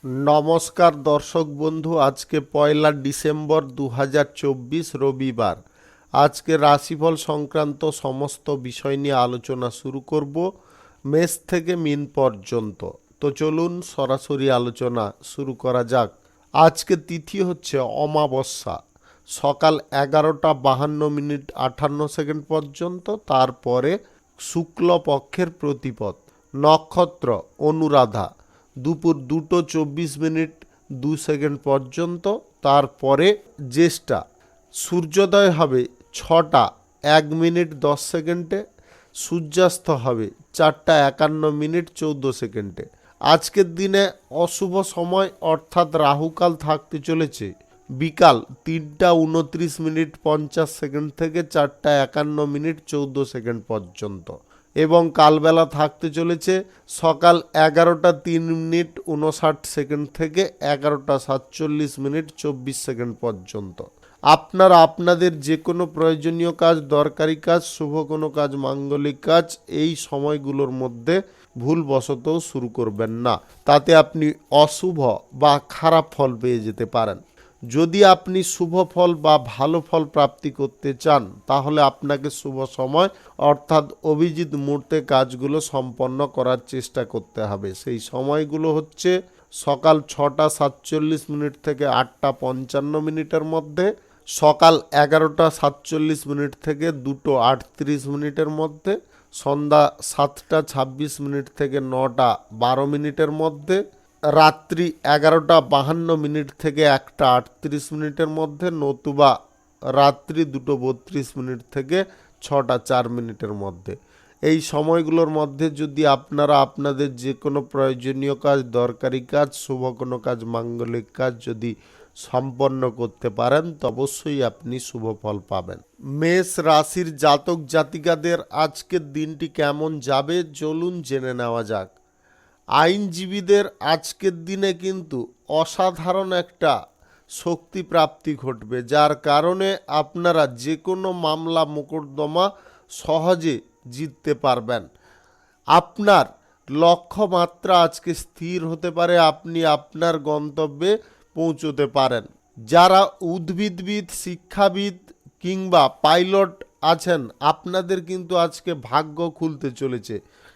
নমস্কার দর্শক বন্ধু, আজকে 1 ডিসেম্বর 2024 রবিবার। আজকে রাশিফল সংক্রান্ত সমস্ত বিষয় নিয়ে আলোচনা শুরু করব মেষ থেকে মিন পর্যন্ত। তো চলুন সরাসরি আলোচনা শুরু করা যাক। আজকে তিথি হচ্ছে অমাবস্যা, সকাল 11:52:58 পর্যন্ত। তারপরে শুক্লপক্ষের প্রতিপদ, নক্ষত্র অনুরাধা, দুপুর 2:24:02 পর্যন্ত। তারপরে জ্যেষ্ঠা, সূর্যোদয় হবে 6:01:10, সূর্যাস্ত হবে 4:51:14। আজকের দিনে অশুভ সময় অর্থাৎ রাহুকাল থাকতে চলেছে বিকাল 3:29:50 থেকে 4:51:14 পর্যন্ত, এবং কালবেলা থাকতে চলেছে সকাল 11:03:59 থেকে 11:47:24 পর্যন্ত। আপনারা আপনাদের যে কোনো প্রয়োজনীয় কাজ, দরকারি কাজ, শুভ কোনো কাজ, মাঙ্গলিক কাজ এই সময়গুলোর মধ্যে ভুলবশত শুরু করবেন না, তাতে আপনি অশুভ বা খারাপ ফল পেয়ে যেতে পারেন। যদি আপনি শুভ ফল বা ভালো ফল প্রাপ্তি করতে চান, তাহলে আপনাকে শুভ সময় অর্থাৎ অভিজিৎ মুহূর্তে কাজগুলো সম্পন্ন করার চেষ্টা করতে হবে। সেই সময়গুলো হচ্ছে সকাল 6:47 থেকে 8:55 মধ্যে, সকাল 11:47 থেকে 2:38 মধ্যে, সন্ধ্যা 7:26 থেকে 9:12 মধ্যে, রাত্রি 11:52 থেকে 1:38 মধ্যে, নতুবা রাত্রি 2:32 থেকে 6:04 মধ্যে। এই সময়গুলোর মধ্যে যদি আপনারা আপনাদের যে কোনো প্রয়োজনীয় কাজ, দরকারি কাজ, শুভ কোনো কাজ, মাঙ্গলিক কাজ যদি সম্পন্ন করতে পারেন, তো অবশ্যই আপনি শুভ ফল পাবেন। মেষ রাশির জাতক জাতিকাদের আজকের দিনটি কেমন যাবে চলুন জেনে নেওয়া যাক। আইনজীবীদের আজকের দিনে কিন্তু অসাধারণ একটা শক্তি প্রাপ্তি ঘটবে, যার কারণে আপনারা যে কোনো মামলা মোকদ্দমা সহজে জিততে পারবেন। আপনার লক্ষ্যমাত্রা আজকে স্থির হতে পারে, আপনি আপনার গন্তব্যে পৌঁছতে পারেন। যারা উদ্ভিদবিদ, শিক্ষাবিদ কিংবা পাইলট আছেন, আপনাদের কিন্তু আজকে ভাগ্য খুলতে চলেছে।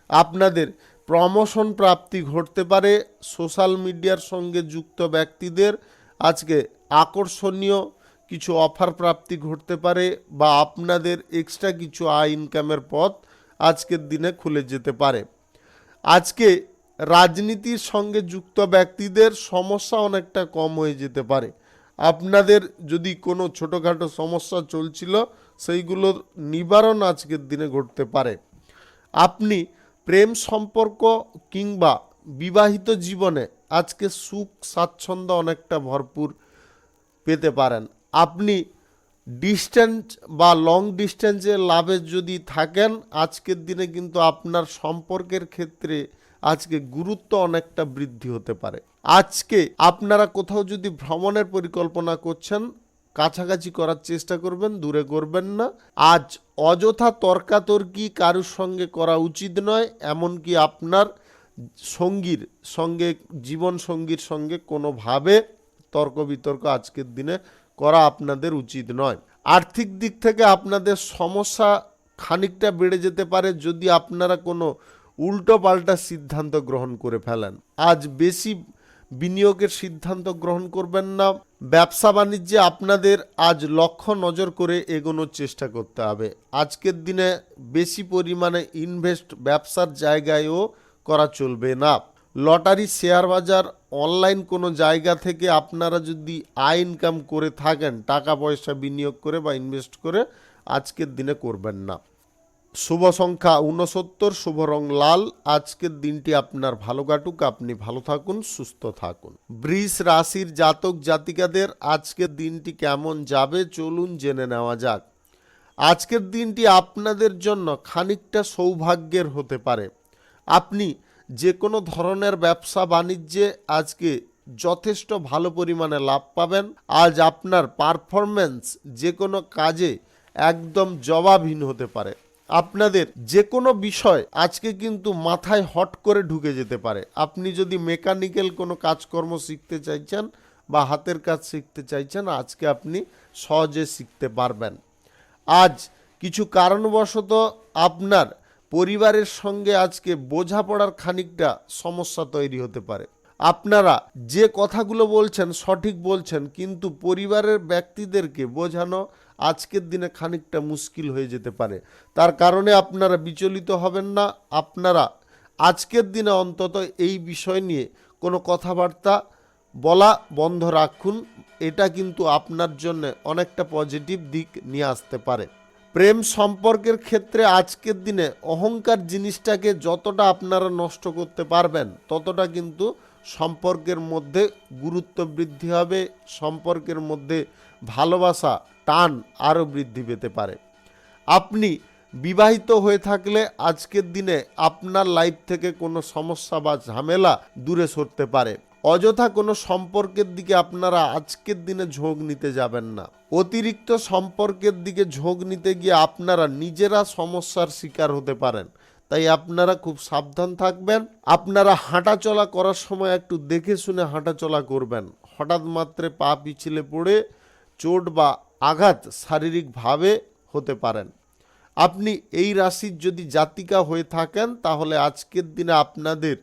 আপনাদের প্রমোশন প্রাপ্তি ঘটতে পারে। সোশ্যাল মিডিয়ার সঙ্গে যুক্ত ব্যক্তিদের আজকে আকর্ষণীয় কিছু অফার প্রাপ্তি ঘটতে পারে, বা আপনাদের এক্সট্রা কিছু আয় ইনকামের পথ আজকের দিনে খুলে যেতে পারে। আজকে রাজনীতির সঙ্গে যুক্ত ব্যক্তিদের সমস্যা অনেকটা কম হয়ে যেতে পারে। আপনাদের যদি কোনো ছোটোখাটো সমস্যা চলছিল, সেইগুলোর নিবারণ আজকের দিনে ঘটতে পারে। আপনি প্রেম সম্পর্ক কিংবা বিবাহিত জীবনে আজকে সুখ স্বাচ্ছন্দ্য অনেকটা ভরপুর পেতে পারেন। আপনি ডিস্ট্যান্স বা লং ডিস্ট্যান্সে লাভে যদি থাকেন, আজকের দিনে কিন্তু আপনার সম্পর্কের ক্ষেত্রে আজকে গুরুত্ব অনেকটা বৃদ্ধি হতে পারে। আজকে আপনারা কোথাও যদি ভ্রমণের পরিকল্পনা করছেন, কাছাকাছি করার চেষ্টা করবেন, দূরে করবেন না। আজ অযথা তর্কাতর্কি কারোর সঙ্গে করা উচিত নয়, এমনকি আপনার সঙ্গীর সঙ্গে, জীবন সঙ্গীর সঙ্গে কোনোভাবে তর্ক বিতর্ক আজকের দিনে করা আপনাদের উচিত নয়। আর্থিক দিক থেকে আপনাদের সমস্যা খানিকটা বেড়ে যেতে পারে যদি আপনারা কোনো উল্টো পাল্টা সিদ্ধান্ত গ্রহণ করে ফেলেন। আজ বেশি বিনিয়োগের সিদ্ধান্ত গ্রহণ করবেন না। ব্যবসা বাণিজ্যে আপনাদের আজ লক্ষ্য নজর করে এগোনোর চেষ্টা করতে হবে। আজকের দিনে বেশি পরিমাণে ইনভেস্ট ব্যবসার জায়গায়ও করা চলবে না। লটারি, শেয়ার বাজার, অনলাইন কোনো জায়গা থেকে আপনারা যদি আয় ইনকাম করে থাকেন, টাকা পয়সা বিনিয়োগ করে বা ইনভেস্ট করে, আজকের দিনে করবেন না। শুভ সংখ্যা 69, শুভ রং লাল। আজকের দিনটি আপনার ভালো কাটুক, আপনি ভালো থাকুন, সুস্থ থাকুন। বৃষ রাশির জাতক জাতিকাদের আজকের দিনটি কেমন যাবে চলুন জেনে নেওয়া যাক। আজকের দিনটি আপনাদের জন্য খানিকটা সৌভাগ্যের হতে পারে। আপনি যে কোনো ধরনের ব্যবসা বাণিজ্যে আজকে যথেষ্ট ভালো পরিমাণে লাভ পাবেন। আজ আপনার পারফরম্যান্স যে কোনো কাজে একদম জবাবহীন হতে পারে। আপনাদের যে কোনো বিষয় আজকে কিন্তু মাথায় হট করে ঢুকে যেতে পারে। আপনি যদি মেকানিক্যাল কোনো কাজকর্ম শিখতে চাইছেন বা হাতের কাজ শিখতে চাইছেন, আজকে আপনি সহজে শিখতে পারবেন। আজ কিছু কারণবশত আপনার পরিবারের সঙ্গে আজকে বোঝাপড়ার খানিকটা সমস্যা তৈরি হতে পারে। আপনারা যে কথাগুলো বলছেন সঠিক বলছেন, কিন্তু পরিবারের ব্যক্তিদেরকে বোঝানো আজকের দিনে খানিকটা মুশকিল হয়ে যেতে পারে। তার কারণে আপনারা বিচলিত হবেন না। আপনারা আজকের দিনে অন্তত এই বিষয় নিয়ে কোনো কথাবার্তা বলা বন্ধ রাখুন। এটা কিন্তু আপনার জন্য অনেকটা পজিটিভ দিক নিয়ে আসতে পারে। প্রেম সম্পর্কের ক্ষেত্রে আজকের দিনে অহংকার জিনিসটাকে যতটা আপনারা নষ্ট করতে পারবেন, ততটা কিন্তু সম্পর্কের মধ্যে গুরুত্ব বৃদ্ধি হবে, সম্পর্কের মধ্যে ভালোবাসা টান আরও বৃদ্ধি পেতে পারে। আপনি বিবাহিত হয়ে থাকলে আজকের দিনে আপনার লাইফ থেকে কোনো সমস্যা বা ঝামেলা দূরে সরতে পারে। অযথা কোনো সম্পর্কের দিকে আপনারা আজকের দিনে ঝোঁক নিতে যাবেন না। অতিরিক্ত সম্পর্কের দিকে ঝোঁক নিতে গিয়ে আপনারা নিজেরা সমস্যার শিকার হতে পারেন। তাই আপনারা খুব সাবধান থাকবেন। আপনারা হাঁটাচলা করার সময় একটু দেখে শুনে হাঁটাচলা করবেন। হঠাৎ মাত্রে পা পিছলে পড়ে চোট বা আঘাত শারীরিকভাবে হতে পারেন। আপনি এই রাশির যদি জাতিকা হয়ে থাকেন, তাহলে আজকের দিনে আপনাদের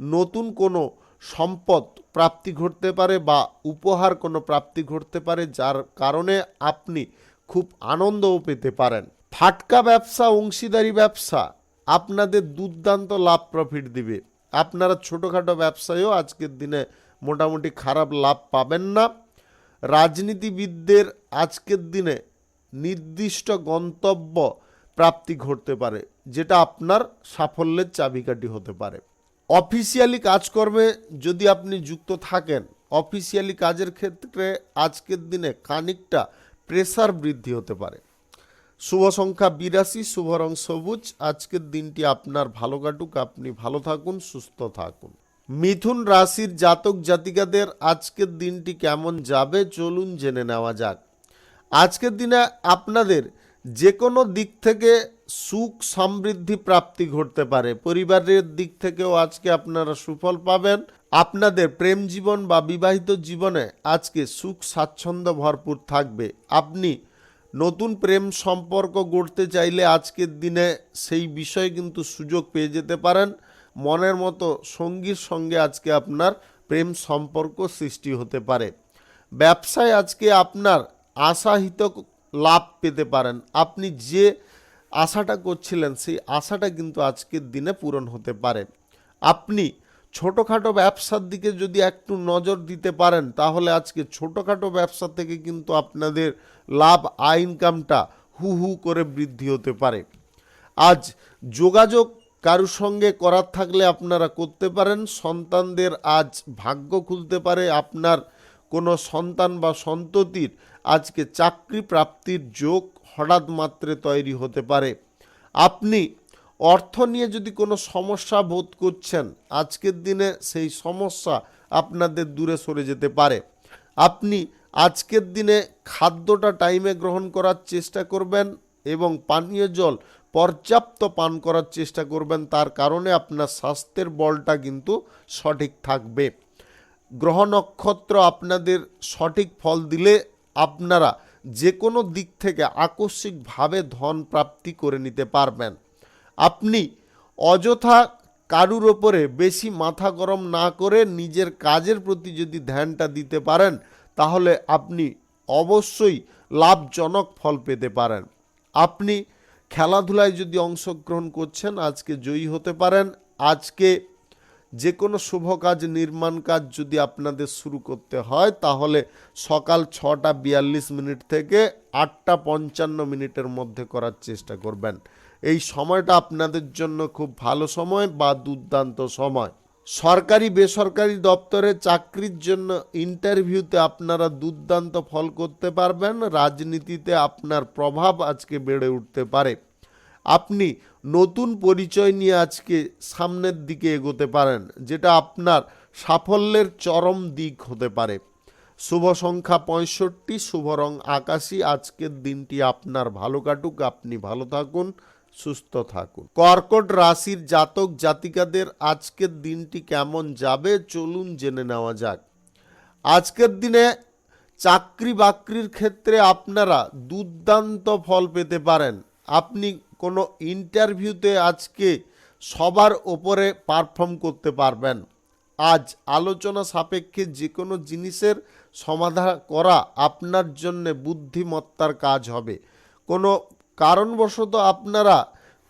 নতুন কোনো সম্পদ প্রাপ্তি ঘটতে পারে বা উপহার কোনো প্রাপ্তি ঘটতে পারে, যার কারণে আপনি খুব আনন্দও পেতে পারেন। ফাটকা ব্যবসা, অংশীদারি ব্যবসা আপনাদের দুর্দান্ত লাভ প্রফিট দিবে। আপনারা ছোটোখাটো ব্যবসায়ও আজকের দিনে মোটামুটি খারাপ লাভ পাবেন না। রাজনীতিবিদদের আজকের দিনে নির্দিষ্ট গন্তব্য প্রাপ্তি ঘটতে পারে, যেটা আপনার সাফল্যের চাবিকাঠি হতে পারে। অফিসিয়ালি কাজকর্মে যদি আপনি যুক্ত থাকেন, অফিসিয়ালি কাজের ক্ষেত্রে আজকের দিনে খানিকটা প্রেসার বৃদ্ধি হতে পারে। শুভ সংখ্যা 82, শুভ রং সবুজ। আজকের দিনটি আপনার ভালো কাটুক, আপনি ভালো থাকুন, সুস্থ থাকুন। মিথুন রাশির জাতক জাতিকাদের আজকের দিনটি কেমন যাবে চলুন জেনে নেওয়া যাক। আজকের দিনে আপনাদের যে কোনো দিক থেকে সুখ সমৃদ্ধি প্রাপ্তি ঘটতে পারে। পরিবারের দিক থেকেও আজকে আপনারা সুফল পাবেন। আপনাদের প্রেম জীবন বা বিবাহিত জীবনে আজকে সুখ স্বাচ্ছন্দ্য ভরপুর থাকবে। আপনি নতুন প্রেম সম্পর্ক গড়তে চাইলে আজকের দিনে সেই বিষয়ে কিন্তু সুযোগ পেয়ে যেতে পারেন। মনের মতো সঙ্গীর সঙ্গে আজকে আপনার প্রেম সম্পর্ক সৃষ্টি হতে পারে। ব্যবসায় আজকে আপনার আশাহিত লাভ পেতে পারেন। আপনি যে আশাটা করছিলেন সেই আশাটা কিন্তু আজকের দিনে পূরণ হতে পারে। আপনি ছোটোখাটো ব্যবসার দিকে যদি একটু নজর দিতে পারেন, তাহলে আজকে ছোটোখাটো ব্যবসা থেকে কিন্তু আপনাদের লাভ ইনকামটা হু হু করে বৃদ্ধি হতে পারে। আজ যোগাযোগ কারোর সঙ্গে করার থাকলে আপনারা করতে পারেন। সন্তানদের আজ ভাগ্য খুলতে পারে। আপনার কোনো সন্তান বা সন্ততির আজকে চাকরি প্রাপ্তির যোগ হঠাৎ মাত্রে তৈরি হতে পারে। আপনি অর্থ নিয়ে যদি কোনো সমস্যা বোধ করছেন, আজকের দিনে সেই সমস্যা আপনাদের দূরে সরে যেতে পারে। আপনি আজকের দিনে খাদ্যটা টাইমে গ্রহণ করার চেষ্টা করবেন এবং পানীয় জল পর্যাপ্ত পান করার চেষ্টা করবেন। তার কারণে আপনার স্বাস্থ্যের বলটা কিন্তু সঠিক থাকবে। গ্রহ নক্ষত্র আপনাদের সঠিক ফল দিলে আপনারা যে কোনো দিক থেকে আকস্মিকভাবে ধন প্রাপ্তি করে নিতে পারবেন। আপনি অযথা কারুর ওপরে বেশি মাথা গরম না করে নিজের কাজের প্রতি যদি ধ্যানটা দিতে পারেন, তাহলে আপনি অবশ্যই লাভজনক ফল পেতে পারেন। আপনি খেলাধুলায় যদি অংশগ্রহণ করছেন, আজকে জয়ী হতে পারেন। আজকে যে কোনো শুভ কাজ, নির্মাণ কাজ যদি আপনাদের শুরু করতে হয়, তাহলে সকাল 6:42 থেকে 8:55 মধ্যে করার চেষ্টা করবেন। এই সময়টা আপনাদের জন্য খুব ভালো সময় বা দুর্দান্ত সময়। সরকারি বেসরকারি দপ্তরে চাকরির জন্য ইন্টারভিউতে আপনারা দুর্দান্ত ফল করতে পারবেন। রাজনীতিতে আপনার প্রভাব আজকে বেড়ে উঠতে পারে। আপনি নতুন পরিচয় নিয়ে আজকে সামনের দিকে এগোতে পারেন, যেটা আপনার সাফল্যের চরম দিক হতে পারে। শুভ সংখ্যা 65, শুভ রং আকাশী। আজকের দিনটি আপনার ভালো কাটুক, আপনি ভালো থাকুন, সুস্থ থাকুন। কর্কট রাশির জাতক জাতিকাদের আজকের দিনটি কেমন যাবে চলুন জেনে নেওয়া যাক। আজকের দিনে চাকরি বাকরির ক্ষেত্রে আপনারা দুর্দান্ত ফল পেতে পারেন। আপনি কোনো ইন্টারভিউতে আজকে সবার ওপরে পারফর্ম করতে পারবেন। আজ আলোচনা সাপেক্ষে যে কোনো জিনিসের সমাধান করা আপনার জন্য বুদ্ধিমত্তার কাজ হবে। কোনো কারণবশত আপনারা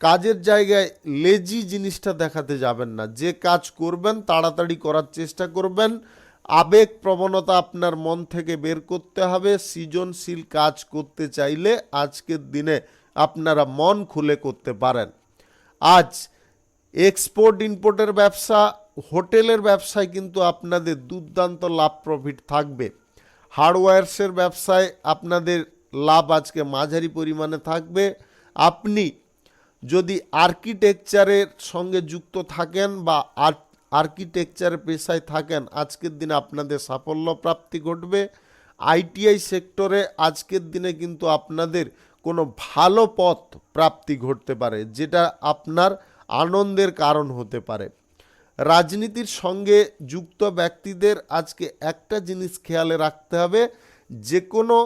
কাজের জায়গায় লেজি জিনিসটা দেখাতে যাবেন না। যে কাজ করবেন তাড়াতাড়ি করার চেষ্টা করবেন। আবেগ প্রবণতা আপনার মন থেকে বের করতে হবে। সৃজনশীল কাজ করতে চাইলে আজকের দিনে আপনারা মন খুলে করতে পারেন। আজ এক্সপোর্ট ইম্পোর্টের ব্যবসা, হোটেলের ব্যবসায় কিন্তু আপনাদের দুর্দান্ত লাভ প্রফিট থাকবে। হার্ডওয়্যার্সের ব্যবসায় আপনাদের লাভ আজকে মাঝারি পরিমাণে থাকবে। আপনি যদি আর্কিটেকচারের সঙ্গে যুক্ত থাকেন বা আর্কিটেকচারের পেশায় থাকেন, আজকের দিনে আপনাদের সাফল্য প্রাপ্তি ঘটবে। আইটিআই সেক্টরে আজকের দিনে কিন্তু আপনাদের কোনো ভালো পথ প্রাপ্তি ঘটতে পারে, যেটা আপনার আনন্দের কারণ হতে পারে। রাজনীতির সঙ্গে যুক্ত ব্যক্তিদের আজকে একটা জিনিস খেয়ালে রাখতে হবে, যে কোনো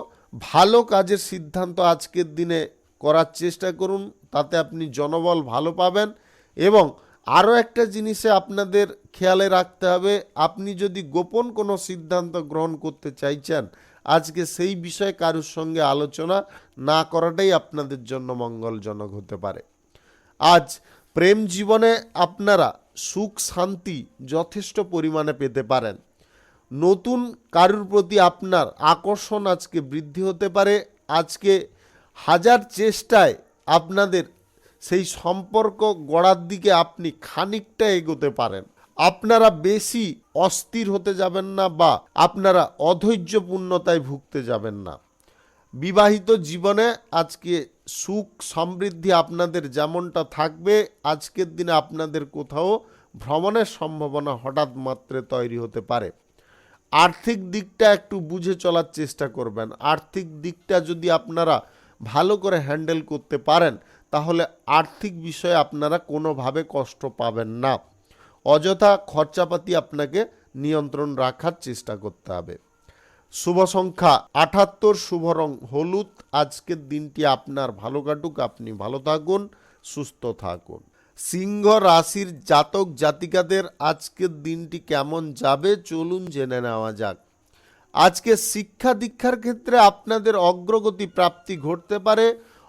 ভালো কাজের সিদ্ধান্ত আজকের দিনে করার চেষ্টা করুন, তাতে আপনি জনবল ভালো পাবেন। এবং আরও একটা জিনিসে আপনাদের খেয়ালে রাখতে হবে, আপনি যদি গোপন কোনো সিদ্ধান্ত গ্রহণ করতে চাইছেন, আজকে সেই বিষয়ে কারোর সঙ্গে আলোচনা না করাটাই আপনাদের জন্য মঙ্গলজনক হতে পারে। আজ প্রেম জীবনে আপনারা সুখ শান্তি যথেষ্ট পরিমাণে পেতে পারেন। নতুন কারুর প্রতি আপনার আকর্ষণ আজকে বৃদ্ধি হতে পারে। আজকে হাজার চেষ্টায় আপনাদের সেই সম্পর্ক গড়ার দিকে আপনি খানিকটা এগোতে পারেন। আপনারা বেশি অস্থির হতে যাবেন না বা আপনারা অধৈর্যপূর্ণতায় ভুগতে যাবেন না। বিবাহিত জীবনে আজকে সুখ সমৃদ্ধি আপনাদের যেমনটা থাকবে, আজকের দিনে আপনাদের কোথাও ভ্রমণের সম্ভাবনা হঠাৎ মাত্রে তৈরি হতে পারে। আর্থিক দিকটা একটু বুঝে চলার চেষ্টা করবেন। আর্থিক দিকটা যদি আপনারা ভালো করে হ্যান্ডেল করতে পারেন, তাহলে আর্থিক বিষয়ে আপনারা কোনোভাবে কষ্ট পাবেন না। অযথা খরচাপাতি আপনাকে নিয়ন্ত্রণ রাখার চেষ্টা করতে হবে। শুভ সংখ্যা 78, শুভ রং হলুদ। আজকের দিনটি আপনার ভালো কাটুক, আপনি ভালো থাকুন, সুস্থ থাকুন। সিংহ রাশির জাতক জাতিকাদের আজকের দিনটি কেমন যাবে চলুন জেনে নেওয়া যাক। আজকে শিক্ষা দীক্ষার ক্ষেত্রে আপনাদের অগ্রগতি প্রাপ্তি ঘটতে পারে।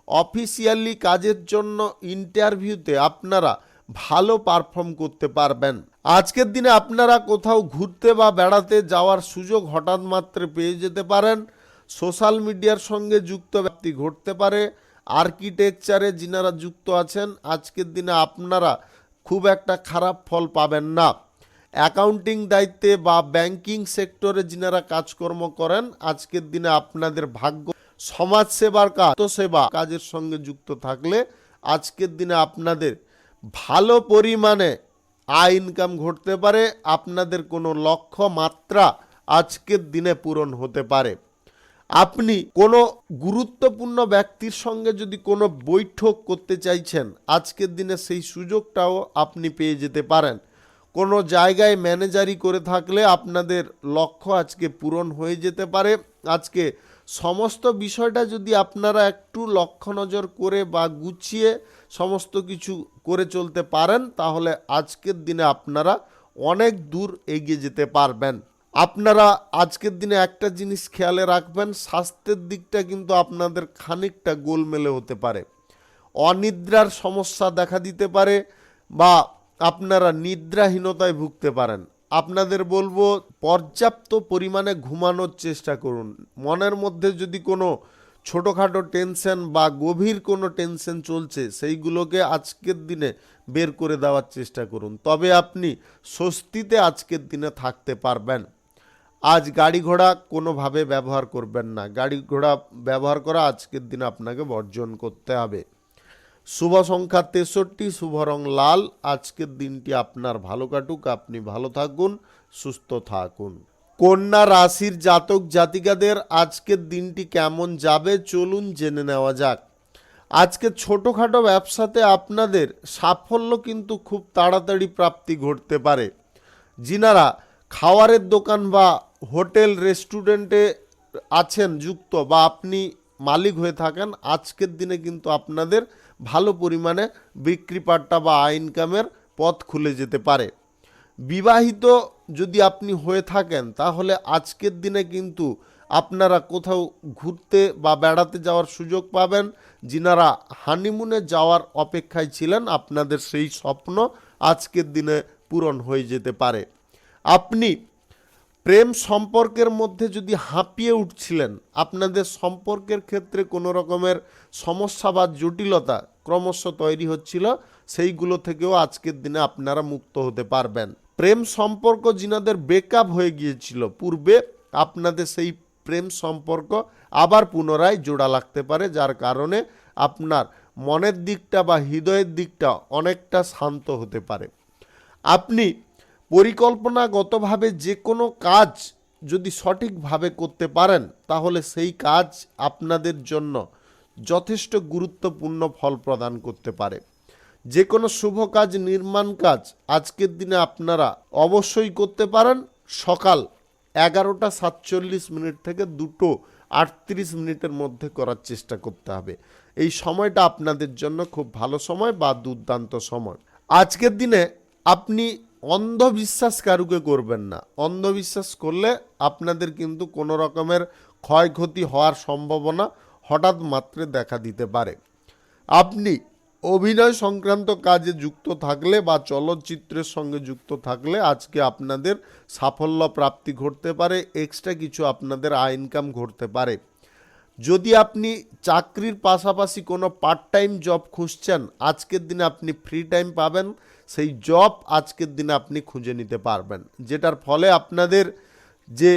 অফিসিয়ালি কাজের জন্য ইন্টারভিউতে আপনারা ভালো পারফর্ম করতে পারবেন। আজকের দিনে আপনারা কোথাও ঘুরতে বা বেড়াতে যাওয়ার সুযোগ হঠাৎ মাত্রে পেয়ে যেতে পারেন। সোশ্যাল মিডিয়ার সঙ্গে যুক্ত ব্যক্তি ঘটতে পারে। আর্কিটেকচারে যিনারা যুক্ত আছেন, আজকের দিনে আপনারা খুব একটা খারাপ ফল পাবেন না। অ্যাকাউন্টিং দায়িত্বে বা ব্যাংকিং সেক্টরে যিনারা কাজকর্ম করেন, আজকের দিনে আপনাদের ভাগ্য। সমাজসেবার কাজ, সেবা কাজের সঙ্গে যুক্ত থাকলে আজকের দিনে আপনাদের ভালো পরিমাণে আয় ইনকাম ঘটতে পারে। আপনাদের কোনো লক্ষ্য মাত্রা আজকের দিনে পূরণ হতে পারে। আপনি কোনো গুরুত্বপূর্ণ ব্যক্তির সঙ্গে যদি কোনো বৈঠক করতে চাইছেন, আজকের দিনে সেই সুযোগটাও আপনি পেয়ে যেতে পারেন। কোনো জায়গায় ম্যানেজারি করে থাকলে আপনাদের লক্ষ্য আজকে পূরণ হয়ে যেতে পারে। আজকে সমস্ত বিষয়টা যদি আপনারা একটু লক্ষ্য নজর করে বা গুছিয়ে সমস্ত কিছু করে চলতে পারেন, তাহলে আজকের দিনে আপনারা অনেক দূর এগিয়ে যেতে পারবেন। আপনারা আজকের দিনে একটা জিনিস খেয়ালে রাখবেন, স্বাস্থ্যের দিকটা কিন্তু আপনাদের খানিকটা গোলমেলে হতে পারে। অনিদ্রার সমস্যা দেখা দিতে পারে বা আপনারা নিদ্রাহীনতায় ভুগতে পারেন। আপনাদের বলবো পর্যাপ্ত পরিমাণে ঘুমানোর চেষ্টা করুন। মনের মধ্যে যদি কোনো ছোটোখাটো টেনশন বা গভীর কোনো টেনশন চলছে, সেইগুলোকে আজকের দিনে বের করে দেওয়ার চেষ্টা করুন, তবে আপনি স্বস্তিতে আজকের দিনে থাকতে পারবেন। আজ গাড়ি ঘোড়া কোনোভাবে ব্যবহার করবেন না। গাড়ি ঘোড়া ব্যবহার করা আজকের দিনে আপনাকে বর্জন করতে হবে। শুভ সংখ্যা 63, শুভ রং লাল। আজকের দিনটি আপনার ভালো কাটুক, আপনি ভালো থাকুন, সুস্থ থাকুন। কন্যা রাশির জাতক জাতিকাদের আজকের দিনটি কেমন যাবে চলুন জেনে নেওয়া যাক। আজকে ছোটোখাটো ব্যবসাতে আপনাদের সাফল্য কিন্তু খুব তাড়াতাড়ি প্রাপ্তি ঘটতে পারে। যিনারা খাওয়ারের দোকান বা হোটেল রেস্টুরেন্টে আছেন যুক্ত বা আপনি মালিক হয়ে থাকেন, আজকের দিনে কিন্তু আপনাদের ভালো পরিমাণে বিক্রি পাট্টা বা ইনকামের পথ খুলে যেতে পারে। বিবাহিত যদি আপনি হয়ে থাকেন তাহলে আজকের দিনে কিন্তু আপনারা কোথাও ঘুরতে বা বেড়াতে যাওয়ার সুযোগ পাবেন। যিনারা হানিমুনে যাওয়ার অপেক্ষায় ছিলেন, আপনাদের সেই স্বপ্ন আজকের দিনে পূরণ হয়ে যেতে পারে। আপনি প্রেম সম্পর্কের মধ্যে যদি হাঁপিয়ে উঠছিলেন, আপনাদের সম্পর্কের ক্ষেত্রে কোনো রকমের সমস্যা বা জটিলতা ক্রমশ তৈরি হচ্ছিল, সেইগুলো থেকেও আজকের দিনে আপনারা মুক্ত হতে পারবেন। প্রেম সম্পর্ক যিনাদের ব্রেকআপ হয়ে গিয়েছিল পূর্বে, আপনাদের সেই প্রেম সম্পর্ক আবার পুনরায় জোড়া লাগতে পারে, যার কারণে আপনার মনের দিকটা বা হৃদয়ের দিকটা অনেকটা শান্ত হতে পারে। আপনি পরিকল্পনাগতভাবে যে কোনো কাজ যদি সঠিকভাবে করতে পারেন তাহলে সেই কাজ আপনাদের জন্য যথেষ্ট গুরুত্বপূর্ণ ফল প্রদান করতে পারে। যে কোনো শুভ কাজ, নির্মাণ কাজ আজকের দিনে আপনারা অবশ্যই করতে পারেন। সকাল 11:47 থেকে 2:38 মধ্যে করার চেষ্টা করতে হবে। এই সময়টা আপনাদের জন্য খুব ভালো সময় বা দুর্দান্ত সময়। আজকের দিনে আপনি অন্ধবিশ্বাস কারুকে করবেন না। অন্ধবিশ্বাস করলে আপনাদের কিন্তু কোনো রকমের ক্ষয়ক্ষতি হওয়ার সম্ভাবনা হঠাৎ মাত্রে দেখা দিতে পারে। আপনি অভিনয় সংক্রান্ত কাজে যুক্ত থাকলে বা চলচ্চিত্রের সঙ্গে যুক্ত থাকলে আজকে আপনাদের সাফল্য প্রাপ্তি ঘটতে পারে, এক্সট্রা কিছু আপনাদের ইনকাম ঘটতে পারে। যদি আপনি চাকরির পাশাপাশি কোনো পার্ট টাইম জব খুঁজছেন, আজকের দিনে আপনি ফ্রি টাইম পাবেন, সেই জব আজকের দিনে আপনি খুঁজে নিতে পারবেন, যেটার ফলে আপনাদের যে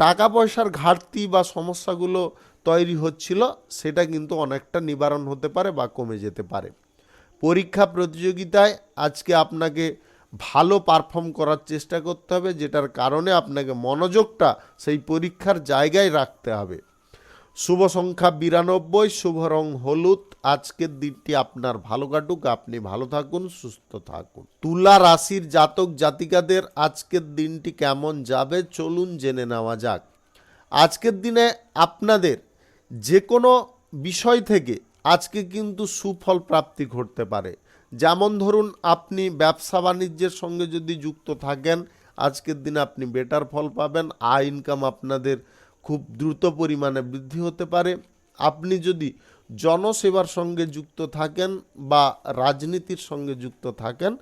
টাকা পয়সার ঘাটতি বা সমস্যাগুলো তৈরি হচ্ছিল সেটা কিন্তু অনেকটা নিবারণ হতে পারে বা কমে যেতে পারে। পরীক্ষা প্রতিযোগিতায় আজকে আপনাকে ভালো পারফর্ম করার চেষ্টা করতে হবে, যেটার কারণে আপনাকে মনোযোগটা সেই পরীক্ষার জায়গায় রাখতে হবে। শুভ সংখ্যা 92, শুভ রং হলুদ। আজকের দিনটি আপনার ভালো কাটুক, আপনি ভালো থাকুন, সুস্থ থাকুন। তুলা রাশির জাতক জাতিকাদের আজকের দিনটি কেমন যাবে চলুন জেনে নেওয়া যাক। আজকের দিনে আপনাদের যে কোনো বিষয় থেকে আজকে কিন্তু সুফল প্রাপ্তি ঘটতে পারে। যেমন ধরুন, আপনি ব্যবসা বাণিজ্যের সঙ্গে যদি যুক্ত থাকেন, আজকের দিনে আপনি বেটার ফল পাবেন, ইনকাম আপনাদের খুব দ্রুত পরিমাণে বৃদ্ধি হতে পারে। আপনি যদি জনসেবার সঙ্গে যুক্ত থাকেন বা রাজনীতির সঙ্গে যুক্ত থাকেন,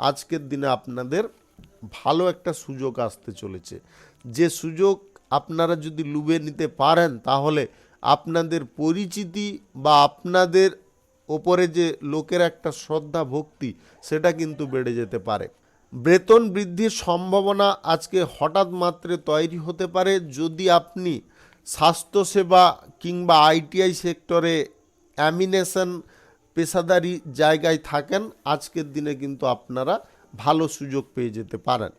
আজকের দিনে আপনাদের ভালো একটা সুযোগ আসতে চলেছে। যে সুযোগ আপনারা যদি লুবে নিতে পারেন তাহলে আপনাদের পরিচিতি বা আপনাদের ওপরে যে লোকের একটা শ্রদ্ধা ভক্তি সেটা কিন্তু বেড়ে যেতে পারে। বেতন বৃদ্ধির সম্ভাবনা আজকে হঠাৎ মাত্রে তৈরি হতে পারে। যদি আপনি স্বাস্থ্যসেবা কিংবা আইটিআই সেক্টরে অ্যামিনেশন পেশাদারি জায়গায় থাকেন, আজকের দিনে কিন্তু আপনারা ভালো সুযোগ পেয়ে যেতে পারেন।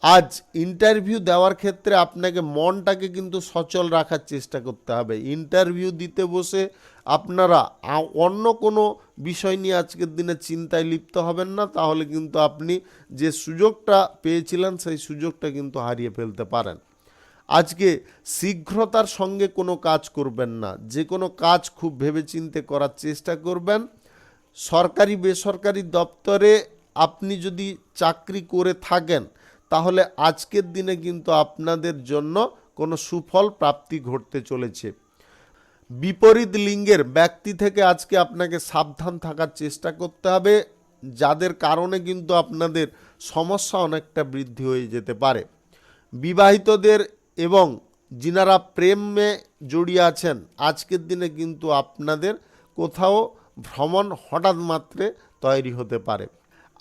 আজ ইন্টারভিউ দেওয়ার ক্ষেত্রে আপনাকে মনটাকে কিন্তু সচল রাখার চেষ্টা করতে হবে। ইন্টারভিউ দিতে বসে আপনারা অন্য কোনো বিষয় নিয়ে আজকের দিনে চিন্তায় লিপ্ত হবেন না, তাহলে কিন্তু আপনি যে সুযোগটা পেয়েছিলেন সেই সুযোগটা কিন্তু হারিয়ে ফেলতে পারেন। আজকে শীঘ্রতার সঙ্গে কোনো কাজ করবেন না, যে কোনো কাজ খুব ভেবেচিন্তে করার চেষ্টা করবেন। সরকারি বেসরকারি দপ্তরে আপনি যদি চাকরি করে থাকেন তাহলে আজকের দিনে কিন্তু আপনাদের জন্য কোনো সুফল প্রাপ্তি ঘটতে চলেছে। বিপরীত লিঙ্গের ব্যক্তি থেকে আজকে আপনাকে সাবধান থাকার চেষ্টা করতে হবে, যাদের কারণে কিন্তু আপনাদের সমস্যা অনেকটা বৃদ্ধি হয়ে যেতে পারে। বিবাহিতদের এবং যিনারা প্রেমে জড়িয়ে আছেন, আজকের দিনে কিন্তু আপনাদের কোথাও ভ্রমণ হঠাৎ মাত্রে তৈরি হতে পারে।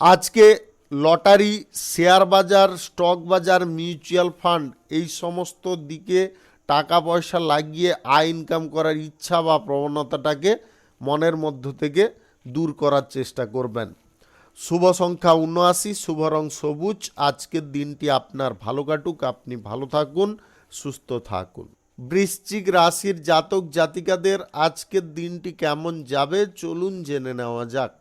আজকে লটারি, শেয়ার বাজার, স্টক বাজার, মিউচুয়াল ফান্ড এই সমস্ত দিকে টাকা পয়সা লাগিয়ে ইনকাম করার ইচ্ছা বা প্রবণতাটাকে মনের মধ্য থেকে দূর করার চেষ্টা করবেন। শুভ সংখ্যা 79, শুভ রং সবুজ। আজকের দিনটি আপনার ভালো কাটুক, আপনি ভালো থাকুন, সুস্থ থাকুন। বৃশ্চিক রাশির জাতক জাতিকাদের আজকের দিনটি কেমন যাবে চলুন জেনে নেওয়া যাক।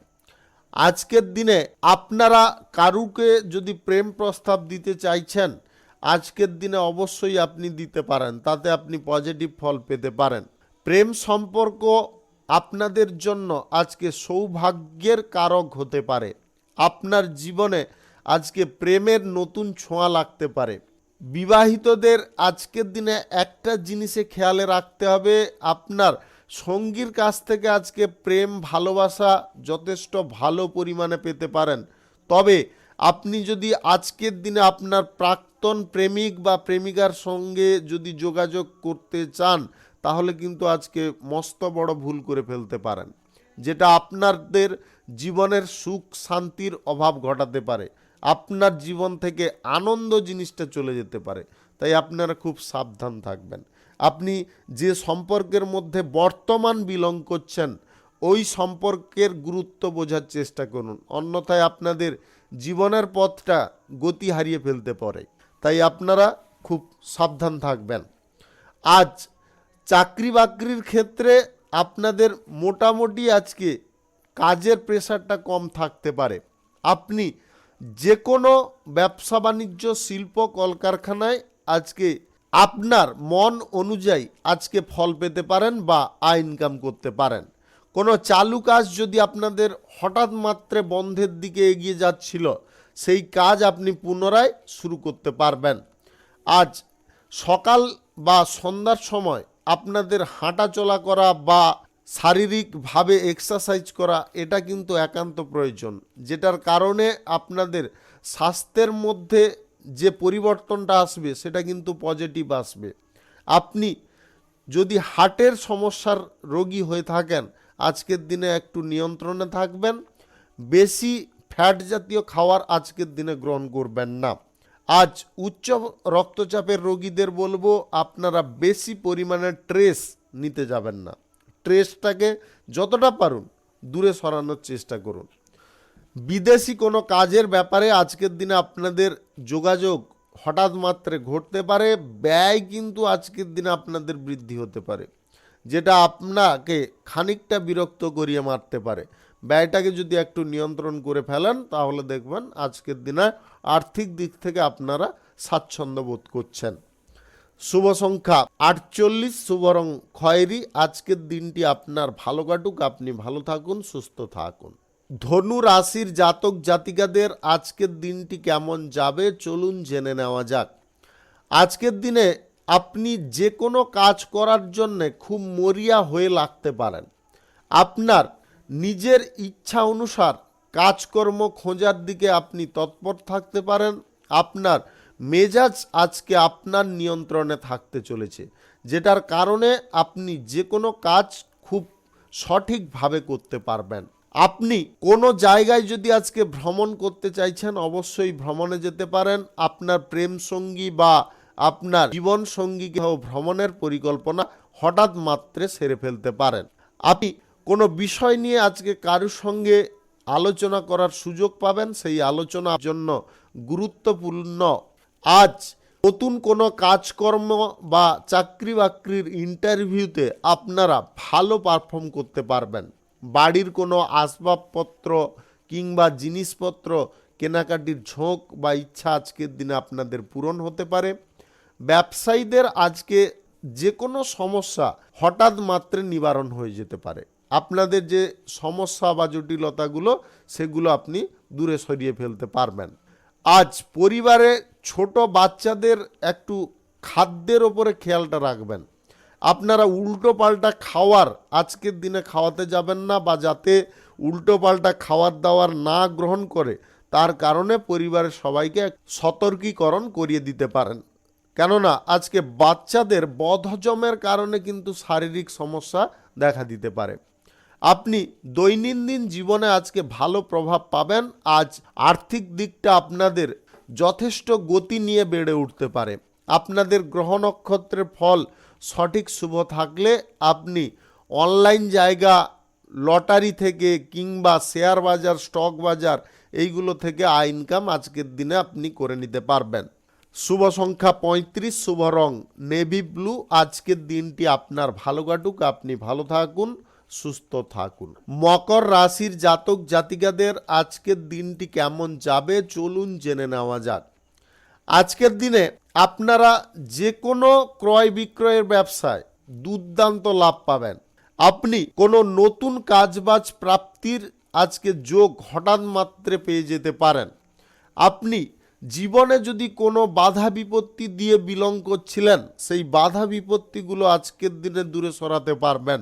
আজকের দিনে আপনারা কারুকে যদি প্রেম প্রস্তাব দিতে চাইছেন, আজকের দিনে অবশ্যই আপনি দিতে পারেন, তাতে আপনি পজিটিভ ফল পেতে পারেন। প্রেম সম্পর্ক আপনাদের জন্য আজকে সৌভাগ্যের কারক হতে পারে। আপনার জীবনে আজকে প্রেমের নতুন ছোঁয়া লাগতে পারে। বিবাহিতদের আজকের দিনে একটা জিনিসে খেয়ালে রাখতে হবে, আপনার সঙ্গীর কাছ থেকে আজকে প্রেম ভালোবাসা যথেষ্ট ভালো পরিমাণে পেতে পারেন। তবে আপনি যদি আজকের দিনে আপনার প্রাক্তন প্রেমিক বা প্রেমিকার সঙ্গে যদি যোগাযোগ করতে চান, তাহলে কিন্তু আজকে মস্ত বড় ভুল করে ফেলতে পারেন, যেটা আপনাদের জীবনের সুখ শান্তির অভাব ঘটাতে পারে। আপনার জীবন থেকে আনন্দ জিনিসটা চলে যেতে পারে, তাই আপনারা খুব সাবধান থাকবেন। আপনি যে সম্পর্কের মধ্যে বর্তমান বিলং করছেন, ওই সম্পর্কের গুরুত্ব বোঝার চেষ্টা করুন, অন্যথায় আপনাদের জীবনের পথটা গতি হারিয়ে ফেলতে পারে, তাই আপনারা খুব সাবধান থাকবেন। আজ চাকরি বাকরির ক্ষেত্রে আপনাদের মোটামুটি আজকে কাজের প্রেশারটা কম থাকতে পারে। আপনি যে কোনো ব্যবসা বাণিজ্য শিল্প কলকারখানায় আজকে আপনার মন অনুযায়ী আজকে ফল পেতে পারেন বা আয় ইনকাম করতে পারেন। কোনো চালু কাজ যদি আপনাদের হঠাৎ মাত্রে বন্ধের দিকে এগিয়ে যাচ্ছিল, সেই কাজ আপনি পুনরায় শুরু করতে পারবেন। আজ সকাল বা সন্ধ্যার সময় আপনাদের হাঁটা চলা করা বা শারীরিকভাবে এক্সারসাইজ করা এটা কিন্তু একান্ত প্রয়োজন, যেটার কারণে আপনাদের স্বাস্থ্যের মধ্যে যে পরিবর্তনটা আসবে সেটা কিন্তু পজিটিভ আসবে। আপনি যদি হার্টের সমস্যার রোগী হয়ে থাকেন, আজকের দিনে একটু নিয়ন্ত্রণে থাকবেন। বেশি ফ্যাট জাতীয় খাবার আজকের দিনে গ্রহণ করবেন না। আজ উচ্চ রক্তচাপের রোগীদের বলবো, আপনারা বেশি পরিমাণে স্ট্রেস নিতে যাবেন না। স্ট্রেসটাকে যতটা পারুন দূরে সরানোর চেষ্টা করুন। বিদেশি কোনো কাজের ব্যাপারে আজকের দিনে আপনাদের যোগাযোগ হঠাৎ মাত্রে ঘটতে পারে। ব্যয় কিন্তু আজকের দিনে আপনাদের বৃদ্ধি হতে পারে, যেটা আপনাকে খানিকটা বিরক্ত করিয়ে মারতে পারে। ব্যয়টাকে যদি একটু নিয়ন্ত্রণ করে ফেলেন, তাহলে দেখবেন আজকের দিনে আর্থিক দিক থেকে আপনারা স্বাচ্ছন্দ্য বোধ করছেন। শুভ সংখ্যা 48, শুভ রং খয়েরি। আজকের দিনটি আপনার ভালো কাটুক, আপনি ভালো থাকুন, সুস্থ থাকুন। ধনু রাশির জাতক জাতিকাদের আজকের দিনটি কেমন যাবে চলুন জেনে নেওয়া যাক। আজকের দিনে আপনি যে কোনো কাজ করার জন্যে খুব মরিয়া হয়ে লাগতে পারেন। আপনার নিজের ইচ্ছা অনুসার কাজকর্ম খোঁজার দিকে আপনি তৎপর থাকতে পারেন। আপনার মেজাজ আজকে আপনার নিয়ন্ত্রণে থাকতে চলেছে, যেটার কারণে আপনি যে কোনো কাজ খুব সঠিকভাবে করতে পারবেন। আপনি কোনো জায়গায় যদি আজকে ভ্রমণ করতে চাইছেন, অবশ্যই ভ্রমণে যেতে পারেন। আপনার প্রেম সঙ্গী বা আপনার জীবন সঙ্গীকে ভ্রমণের পরিকল্পনা হঠাৎ মাত্রে সেরে ফেলতে পারেন। আপনি কোনো বিষয় নিয়ে আজকে কারোর সঙ্গে আলোচনা করার সুযোগ পাবেন, সেই আলোচনার জন্য গুরুত্বপূর্ণ। আজ নতুন কোনো কাজকর্ম বা চাকরি বাকরির ইন্টারভিউতে আপনারা ভালো পারফর্ম করতে পারবেন। বাড়ির কোনো আসবাবপত্র কিংবা জিনিসপত্র কেনাকাটির ঝোঁক বা ইচ্ছা আজকের দিনে আপনাদের পূরণ হতে পারে। ব্যবসায়ীদের আজকে যে কোনো সমস্যা হঠাৎ মাত্রে নিবারণ হয়ে যেতে পারে। আপনাদের যে সমস্যা বা জটিলতাগুলো সেগুলো আপনি দূরে সরিয়ে ফেলতে পারবেন। আজ পরিবারে ছোট বাচ্চাদের একটু খাদ্যের ওপরে খেয়ালটা রাখবেন। আপনারা উল্টো পাল্টা খাওয়ার আজকের দিনে খাওয়াতে যাবেন না, বা যাতে উল্টো পাল্টা খাওয়ার দাওয়ার না গ্রহণ করে, তার কারণে পরিবারের সবাইকে সতর্কীকরণ করিয়ে দিতে পারেন। কেননা আজকে বাচ্চাদের বদহজমের কারণে কিন্তু শারীরিক সমস্যা দেখা দিতে পারে। আপনি দৈনন্দিন জীবনে আজকে ভালো প্রভাব পাবেন। আজ আর্থিক দিকটা আপনাদের যথেষ্ট গতি নিয়ে বেড়ে উঠতে পারে। আপনাদের গ্রহ নক্ষত্রের ফল সঠিক শুভ থাকলে আপনি অনলাইন জায়গা, লটারি থেকে কিংবা শেয়ার বাজার, স্টক বাজার, এইগুলো থেকে আয় ইনকাম আজকের দিনে আপনি করে নিতে পারবেন। শুভ সংখ্যা 35, শুভ রং নেভি ব্লু। আজকের দিনটি আপনার ভালো কাটুক, আপনি ভালো থাকুন, সুস্থ থাকুন। মকর রাশির জাতক জাতিকাদের আজকের দিনটি কেমন যাবে চলুন জেনে নেওয়া যাক। আজকের দিনে আপনারা যে কোনো ক্রয় বিক্রয়ের ব্যবসায় দুর্দান্ত লাভ পাবেন। আপনি কোনো নতুন কাজবাজ প্রাপ্তির আজকে যোগ হঠাৎ মাত্রে পেয়ে যেতে পারেন। আপনি জীবনে যদি কোনো বাধা বিপত্তি দিয়ে বিলং করছিলেন, সেই বাধা বিপত্তিগুলো আজকের দিনে দূরে সরাতে পারবেন।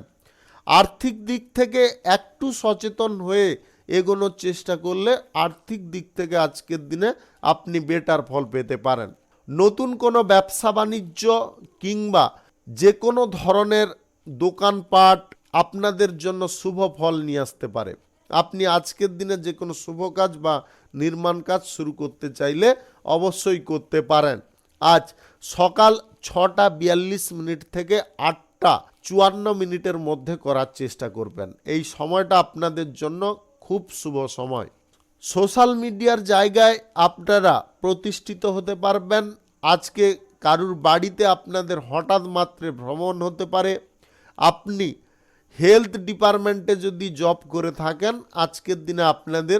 আর্থিক দিক থেকে একটু সচেতন হয়ে এগোনোর চেষ্টা করলে আর্থিক দিক থেকে আজকের দিনে আপনি বেটার ফল পেতে পারেন। নতুন কোনো ব্যবসা বাণিজ্য কিংবা যে কোনো ধরনের দোকানপাট আপনাদের জন্য শুভ ফল নিয়ে আসতে পারে। আপনি আজকের দিনে যে কোনো শুভ কাজ বা নির্মাণ কাজ শুরু করতে চাইলে অবশ্যই করতে পারেন। আজ সকাল 6:42 থেকে 8:54 মধ্যে করার চেষ্টা করবেন। এই সময়টা আপনাদের জন্য খুব শুভ সময়। সোশ্যাল মিডিয়ার জায়গায় আপনারা প্রতিষ্ঠিত হতে পারবেন। আজকে কারুর বাড়িতে আপনাদের হঠাৎ মাত্রে ভ্রমণ হতে পারে। আপনি হেলথ ডিপার্টমেন্টে যদি জব করে থাকেন, আজকের দিনে আপনাদের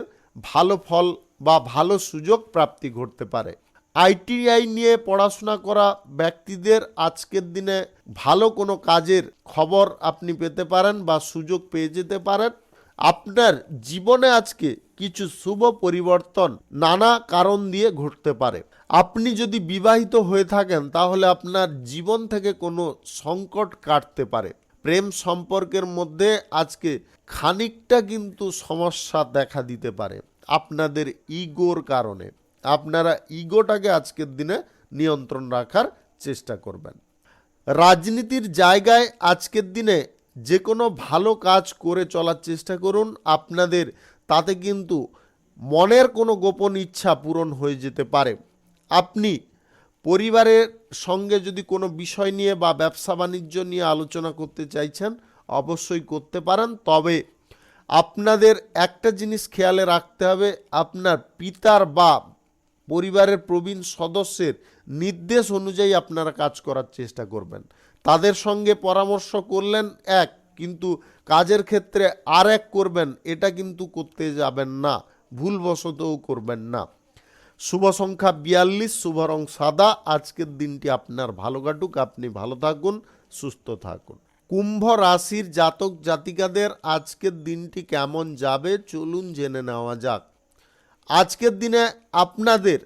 ভালো ফল বা ভালো সুযোগ প্রাপ্তি ঘটতে পারে। আইটিআই নিয়ে পড়াশোনা করা ব্যক্তিদের আজকের দিনে ভালো কোনো কাজের খবর আপনি পেতে পারেন বা সুযোগ পেয়ে যেতে পারেন। আপনার জীবনে আজকে কিছু শুভ পরিবর্তন নানা কারণ দিয়ে ঘটতে পারে। আপনি যদি বিবাহিত হয়ে থাকেন তাহলে আপনার জীবন থেকে কোনো সংকট কাটতে পারে। প্রেম সম্পর্কের মধ্যে আজকে খানিকটা কিন্তু সমস্যা দেখা দিতে পারে আপনাদের ইগোর কারণে। আপনারা ইগোটাকে আজকের দিনে নিয়ন্ত্রণ রাখার চেষ্টা করবেন। রাজনীতির জায়গায় আজকের দিনে যে কোনো ভালো কাজ করে চলার চেষ্টা করুন। আপনাদের তাতে কিন্তু মনের কোনো গোপন ইচ্ছা পূরণ হয়ে যেতে পারে। আপনি পরিবারের সঙ্গে যদি কোনো বিষয় নিয়ে বা ব্যবসা বাণিজ্য নিয়ে আলোচনা করতে চাইছেন অবশ্যই করতে পারেন। তবে আপনাদের একটা জিনিস খেয়ালে রাখতে হবে, আপনার পিতার বা পরিবারের প্রবীণ সদস্যের নির্দেশ অনুযায়ী আপনারা কাজ করার চেষ্টা করবেন। তাদের সঙ্গে পরামর্শ করলেন এক, কিন্তু কাজের ক্ষেত্রে আর এক করবেন, এটা কিন্তু করতে যাবেন না, ভুলবশতও করবেন না। শুভ সংখ্যা 42, শুভ রং সাদা। আজকের দিনটি আপনার ভালো কাটুক, আপনি ভালো থাকুন, সুস্থ থাকুন। কুম্ভ রাশির জাতক জাতিকাদের আজকের দিনটি কেমন যাবে চলুন জেনে নেওয়া যাক। আজকের দিনে আপনাদের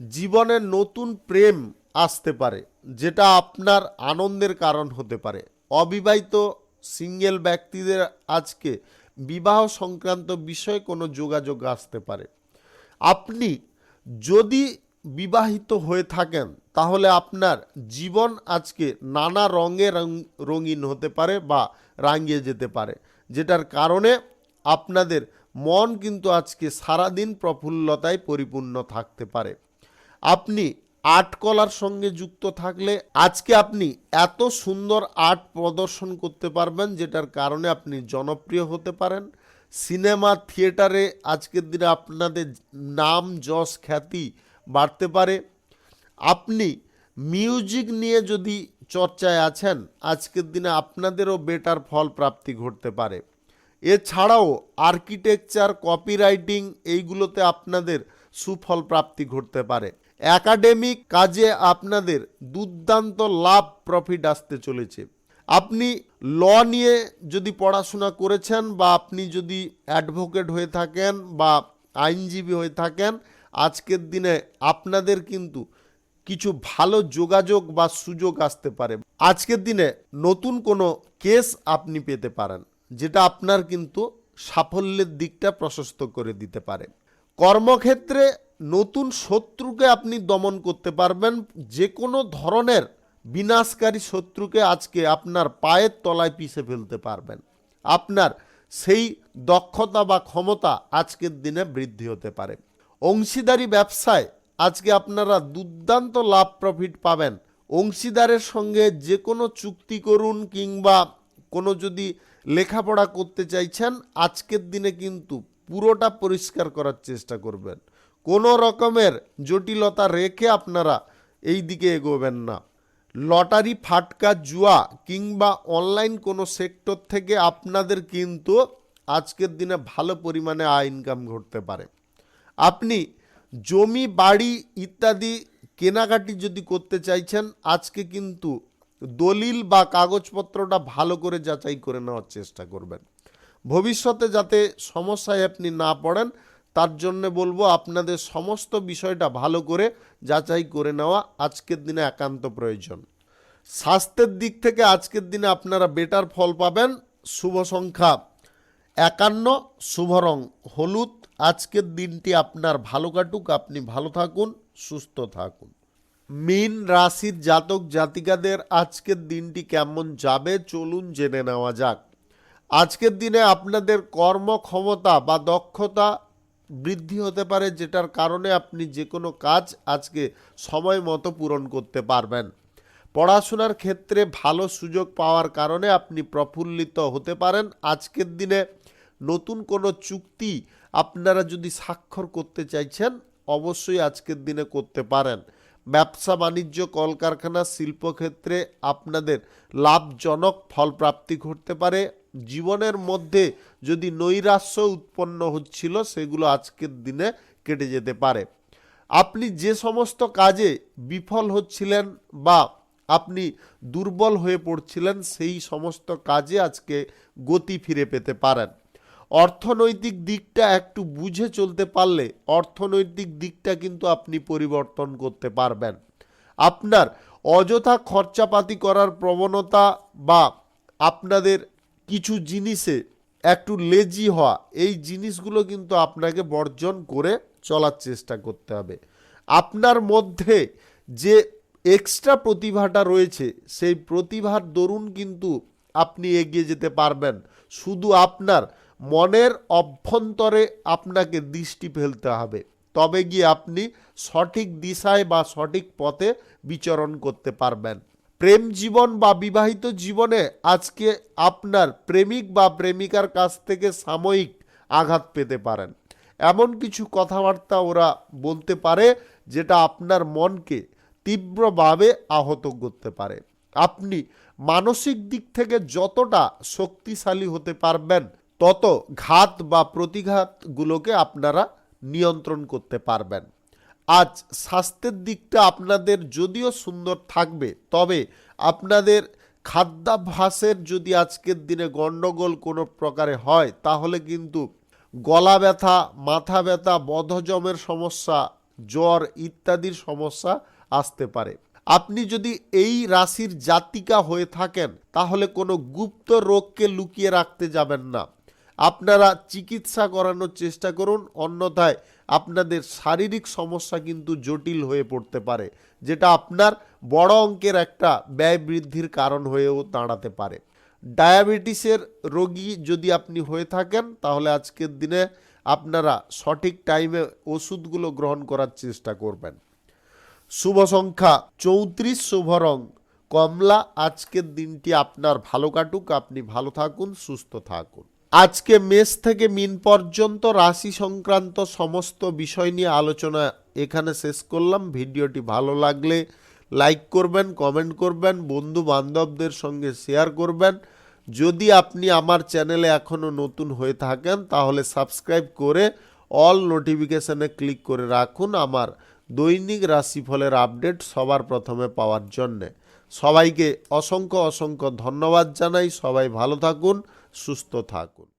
জীবনে নতুন প্রেম আসতে পারে, যেটা আপনার আনন্দের কারণ হতে পারে। অবিবাহিত সিঙ্গেল ব্যক্তিদের আজকে বিবাহ সংক্রান্ত বিষয়ে কোনো যোগাযোগ আসতে পারে। আপনি যদি বিবাহিত হয়ে থাকেন তাহলে আপনার জীবন আজকে নানা রঙে রঙিন হতে পারে বা রাঙিয়ে যেতে পারে, যেটার কারণে আপনাদের মন কিন্তু আজকে সারাদিন প্রফুল্লতায় পরিপূর্ণ থাকতে পারে। আপনি আর্ট কলার সঙ্গে যুক্ত থাকলে আজকে আপনি এত সুন্দর আর্ট প্রদর্শন করতে পারবেন, যেটার কারণে আপনি জনপ্রিয় হতে পারেন। সিনেমা থিয়েটারে আজকের দিনে আপনাদের নাম যশ খ্যাতি বাড়তে পারে। আপনি মিউজিক নিয়ে যদি চর্চায় আছেন আজকের দিনে আপনাদেরও বেটার ফল প্রাপ্তি ঘটতে পারে। এছাড়াও আর্কিটেকচার, কপিরাইটিং এইগুলোতে আপনাদের সুফল প্রাপ্তি ঘটতে পারে। একাডেমিক কাজে আপনাদের দুর্দান্ত লাভ প্রফিট আসতে চলেছে। আপনি ল নিয়ে যদি পড়াশোনা করেছেন বা আপনি যদি অ্যাডভোকেট হয়ে থাকেন বা আইনজীবী হয়ে থাকেন, আজকের দিনে আপনাদের কিন্তু কিছু ভালো যোগাযোগ বা সুযোগ আসতে পারে। আজকের দিনে নতুন কোনো কেস আপনি পেতে পারেন, যেটা আপনার কিন্তু সাফল্যের দিকটা প্রশস্ত করে দিতে পারে। কর্মক্ষেত্রে নতুন শত্রুকে আপনি দমন করতে পারবেন। যে কোনো ধরনের বিনাশকারী শত্রুকে আজকে আপনার পায়ের তলায় পিষে ফেলতে পারবেন। আপনার সেই দক্ষতা বা ক্ষমতা আজকের দিনে বৃদ্ধি হতে পারে। অংশীদারি ব্যবসায় আজকে আপনারা দুর্দান্ত লাভ প্রফিট পাবেন। অংশীদারের সঙ্গে যে কোনো চুক্তি করুন কিংবা কোনো যদি লেখাপড়া করতে চাইছেন আজকের দিনে কিন্তু পুরোটা পরিষ্কার করার চেষ্টা করবেন। কোনো রকমের জটিলতা রেখে আপনারা এই দিকে এগোবেন না। লটারি, ফাটকা, জুয়া কিংবা অনলাইন কোনো সেক্টর থেকে আপনাদের কিন্তু আজকের দিনে ভালো পরিমাণে আয় ইনকাম ঘটতে পারে। আপনি জমি, বাড়ি ইত্যাদি কেনাকাটি যদি করতে চাইছেন, আজকে কিন্তু দলিল বা কাগজপত্রটা ভালো করে যাচাই করে নেওয়ার চেষ্টা করবেন। ভবিষ্যতে যাতে সমস্যায় আপনি না পড়েন, তার জন্যে বলবো আপনাদের সমস্ত বিষয়টা ভালো করে যাচাই করে নেওয়া আজকের দিনে একান্ত প্রয়োজন। স্বাস্থ্যের দিক থেকে আজকের দিনে আপনারা বেটার ফল পাবেন। শুভ সংখ্যা 51, শুভ রং হলুদ। আজকের দিনটি আপনার ভালো কাটুক, আপনি ভালো থাকুন, সুস্থ থাকুন। মীন রাশির জাতক জাতিকাদের আজকের দিনটি কেমন যাবে চলুন জেনে নেওয়া যাক। আজকের দিনে আপনাদের কর্মক্ষমতা বা দক্ষতা বৃদ্ধি হতে পারে, যেটার কারণে আপনি যে কোনো কাজ আজকে সময় মতো পূরণ করতে পারবেন। পড়াশোনার ক্ষেত্রে ভালো সুযোগ পাওয়ার কারণে আপনি প্রফুল্লিত হতে পারেন। আজকের দিনে নতুন কোনো চুক্তি আপনারা যদি স্বাক্ষর করতে চাইছেন, অবশ্যই আজকের দিনে করতে পারেন। ব্যবসা বাণিজ্য, কলকারখানা, শিল্পক্ষেত্রে আপনাদের লাভজনক ফলপ্রাপ্তি ঘটতে পারে। জীবনের মধ্যে যদি নৈরাশ্য উৎপন্ন হচ্ছিল, সেগুলো আজকের দিনে কেটে যেতে পারে। আপনি যে সমস্ত কাজে বিফল হচ্ছিলেন বা আপনি দুর্বল হয়ে পড়ছিলেন, সেই সমস্ত কাজে আজকে গতি ফিরে পেতে পারেন। অর্থনৈতিক দিকটা একটু বুঝে চলতে পারলে অর্থনৈতিক দিকটা কিন্তু আপনি পরিবর্তন করতে পারবেন। আপনার অযথা খরচাপাতি করার প্রবণতা বা আপনাদের কিছু জিনিসে একটু লেজি হওয়া, এই জিনিসগুলো কিন্তু আপনাকে বর্জন করে চলার চেষ্টা করতে হবে। আপনার মধ্যে যে এক্সট্রা প্রতিভাটা রয়েছে, সেই প্রতিভার দরুন কিন্তু আপনি এগিয়ে যেতে পারবেন। শুধু আপনার মনের অভ্যন্তরে আপনাকে দৃষ্টি ফেলতে হবে, তবে গিয়ে আপনি সঠিক দিশায় বা সঠিক পথে বিচরণ করতে পারবেন। প্রেম জীবন বা বিবাহিত জীবনে আজকে আপনার প্রেমিক বা প্রেমিকার কাছ থেকে সাময়িক আঘাত পেতে পারেন। এমন কিছু কথাবার্তা ওরা বলতে পারে যেটা আপনার মনকে তীব্রভাবে আহত করতে পারে। আপনি মানসিক দিক থেকে যতটা শক্তিশালী হতে পারবেন, তত ঘাত বা প্রতিঘাতগুলোকে আপনারা নিয়ন্ত্রণ করতে পারবেন। আজ স্বাস্থ্যের দিকটা আপনাদের যদিও সুন্দর থাকবে, তবে আপনাদের খাদ্যাভ্যাসের যদি আজকের দিনে গণ্ডগোল কোনো প্রকারে হয়, তাহলে কিন্তু গলা ব্যথা, মাথা ব্যথা, বদহজমের সমস্যা, জ্বর ইত্যাদির সমস্যা আসতে পারে। আপনি যদি এই রাশির জাতিকা হয়ে থাকেন, তাহলে কোনো গুপ্ত রোগকে লুকিয়ে রাখতে যাবেন না। আপনারা চিকিৎসা করানোর চেষ্টা করুন, অন্যথায় আপনাদের শারীরিক সমস্যা কিন্তু জটিল হয়ে পড়তে পারে, যেটা আপনার বড় অঙ্কের একটা ব্যয় বৃদ্ধির কারণ হয়েও দাঁড়াতে পারে। ডায়াবেটিসের রোগী যদি আপনি হয়ে থাকেন, তাহলে আজকের দিনে আপনারা সঠিক টাইমে ওষুধগুলো গ্রহণ করার চেষ্টা করবেন। শুভ সংখ্যা 34, শুভ রং কমলা। আজকের দিনটি আপনার ভালো কাটুক, আপনি ভালো থাকুন, সুস্থ থাকুন। আজকে মেষ থেকে মিন পর্যন্ত রাশি সংক্রান্ত সমস্ত বিষয় নিয়ে আলোচনা এখানে শেষ করলাম। ভিডিওটি ভালো লাগলে লাইক করবেন, কমেন্ট করবেন, বন্ধু বান্ধবদের সঙ্গে শেয়ার করবেন। যদি আপনি আমার চ্যানেলে এখনও নতুন হয়ে থাকেন, তাহলে সাবস্ক্রাইব করে অল নোটিফিকেশানে ক্লিক করে রাখুন আমার দৈনিক রাশিফলের আপডেট সবার প্রথমে পাওয়ার জন্যে। সবাইকে অসংখ্য অসংখ্য ধন্যবাদ জানাই। সবাই ভালো থাকুন, সুস্থ থাকুন।